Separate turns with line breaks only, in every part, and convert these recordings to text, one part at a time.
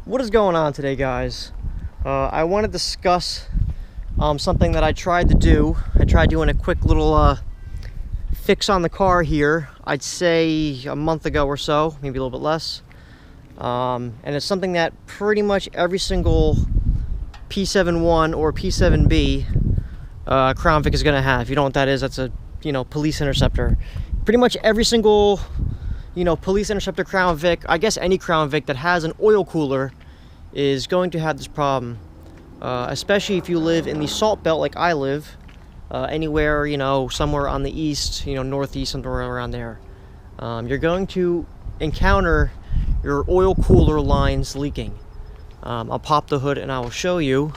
What is going on today, guys? I want to discuss something that I tried to do. I tried doing a quick little fix on the car here, I'd say a month ago or so, maybe a little bit less. And it's something that pretty much every single P71 or P7B Crown Vic is going to have. If you don't know what that is, that's a police interceptor. Pretty much every single police interceptor Crown Vic, I guess any Crown Vic that has an oil cooler is going to have this problem. Especially if you live in the salt belt like I live, anywhere, somewhere on the east, northeast, somewhere around there. You're going to encounter your oil cooler lines leaking. I'll pop the hood and I will show you.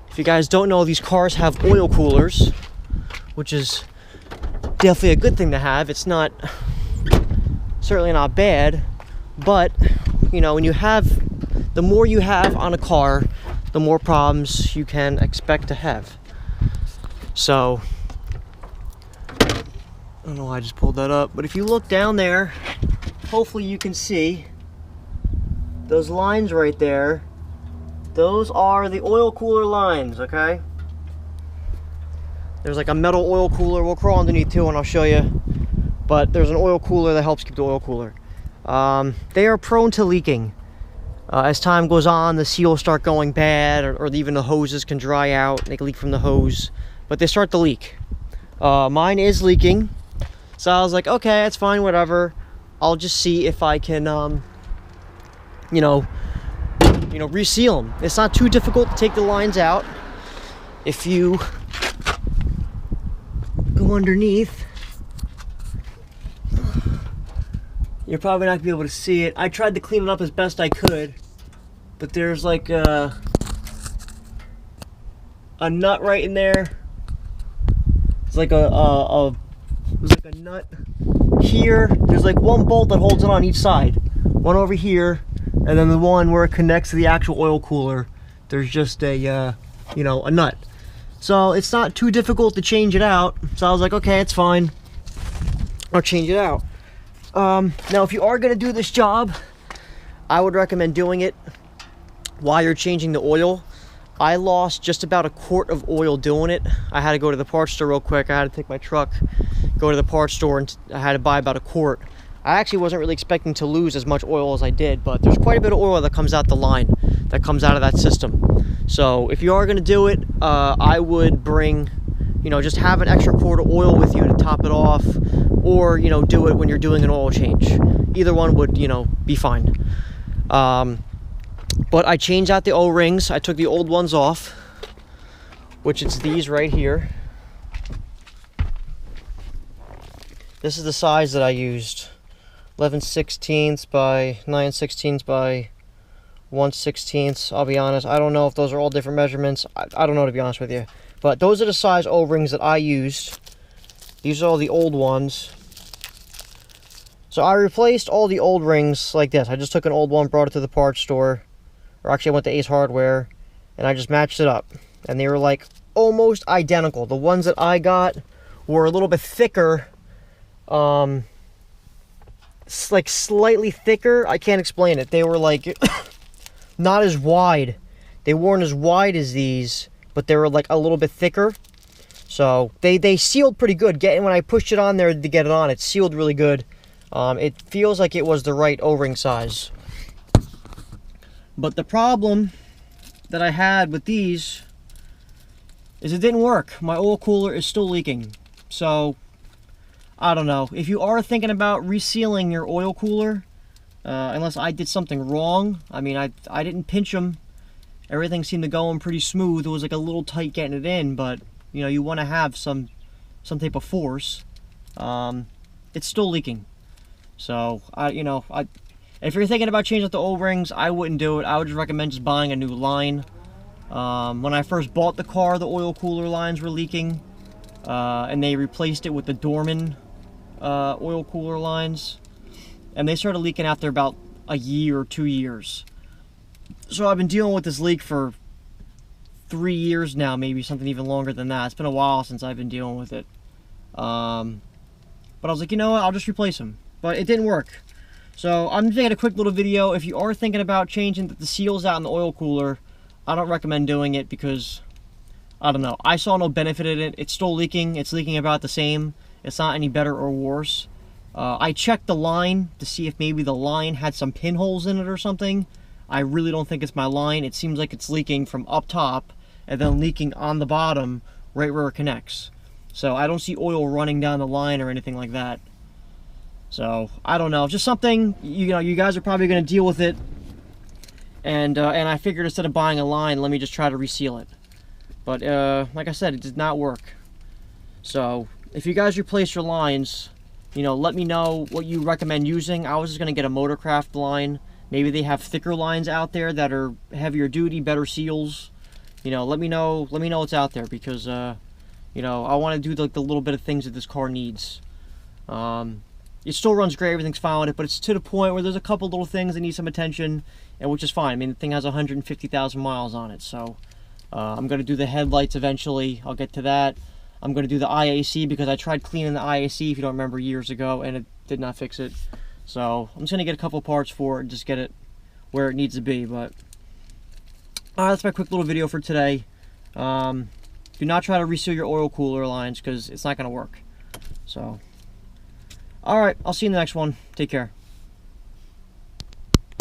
If you guys don't know, these cars have oil coolers, which is definitely a good thing to have. It's not certainly not bad, but when you have, the more you have on a car, the more problems you can expect to have. So I don't know why I just pulled that up, but if you look down there, hopefully you can see those lines right there. Those are the oil cooler lines, okay? There's like a metal oil cooler. We'll crawl underneath too and I'll show you. But there's an oil cooler that helps keep the oil cooler. They are prone to leaking. As time goes on, the seals start going bad, or even the hoses can dry out. They can leak from the hose, but they start to leak. Mine is leaking, so I was like, okay, it's fine, whatever. I'll just see if I can, reseal them. It's not too difficult to take the lines out. If you go underneath, you're probably not gonna be able to see it. I tried to clean it up as best I could, but there's like a nut right in there. It's like a nut here. There's like one bolt that holds it on each side. One over here, and then the one where it connects to the actual oil cooler. There's just a a nut. So it's not too difficult to change it out. So I was like, okay, it's fine. I'll change it out. Now if you are going to do this job, I would recommend doing it while you're changing the oil. I lost just about a quart of oil doing it. I had to go to the parts store real quick. I had to take my truck, go to the parts store, and I had to buy about a quart. I actually wasn't really expecting to lose as much oil as I did, but there's quite a bit of oil that comes out the line, that comes out of that system. So if you are going to do it, I would bring, just have an extra quart of oil with you to top it off, or do it when you're doing an oil change. Either one would be fine. But I changed out the O-rings. I took the old ones off, which it's these right here. This is the size that I used, 11/16 by 9/16 by 1/16. I'll be honest, I don't know if those are all different measurements. I don't know, to be honest with you, but those are the size O-rings that I used. These are all the old ones. So I replaced all the old rings like this. I just took an old one, brought it to the parts store, or actually I went to Ace Hardware, and I just matched it up. And they were like almost identical. The ones that I got were a little bit thicker, like slightly thicker. I can't explain it. They were like not as wide. They weren't as wide as these, but they were like a little bit thicker. So they sealed pretty good. When I pushed it on there to get it on, it sealed really good. It feels like it was the right O-ring size. But the problem that I had with these is it didn't work. My oil cooler is still leaking. So I don't know. If you are thinking about resealing your oil cooler, unless I did something wrong, I mean, I didn't pinch them. Everything seemed to go in pretty smooth. It was like a little tight getting it in, but you want to have some type of force. It's still leaking. So if you're thinking about changing out the O-rings, I wouldn't do it. I would just recommend just buying a new line. When I first bought the car, the oil cooler lines were leaking, and they replaced it with the Dorman oil cooler lines, and they started leaking after about a year or 2 years. So I've been dealing with this leak for 3 years now, maybe something even longer than that. It's been a while since I've been dealing with it. But I was like, you know what, I'll just replace them. But it didn't work. So I'm just making a quick little video. If you are thinking about changing the seals out in the oil cooler, I don't recommend doing it because, I don't know, I saw no benefit in it. It's still leaking. It's leaking about the same. It's not any better or worse. I checked the line to see if maybe the line had some pinholes in it or something. I really don't think it's my line. It seems like it's leaking from up top and then leaking on the bottom right where it connects. So I don't see oil running down the line or anything like that. So I don't know, just something, you know, you guys are probably going to deal with it, and I figured instead of buying a line, let me just try to reseal it. But like I said, it did not work. So if you guys replace your lines, you know, let me know what you recommend using. I was just going to get a Motorcraft line. Maybe they have thicker lines out there that are heavier duty, better seals. You know, let me know what's out there, because you know, I want to do like the little bit of things that this car needs. It still runs great, everything's fine with it, but it's to the point where there's a couple little things that need some attention, and which is fine. I mean, the thing has 150,000 miles on it, so I'm going to do the headlights eventually. I'll get to that. I'm going to do the IAC because I tried cleaning the IAC, if you don't remember, years ago, and it did not fix it. So I'm just going to get a couple parts for it and just get it where it needs to be. But that's my quick little video for today. Do not try to reseal your oil cooler lines because it's not going to work. So, alright, I'll see you in the next one. Take care.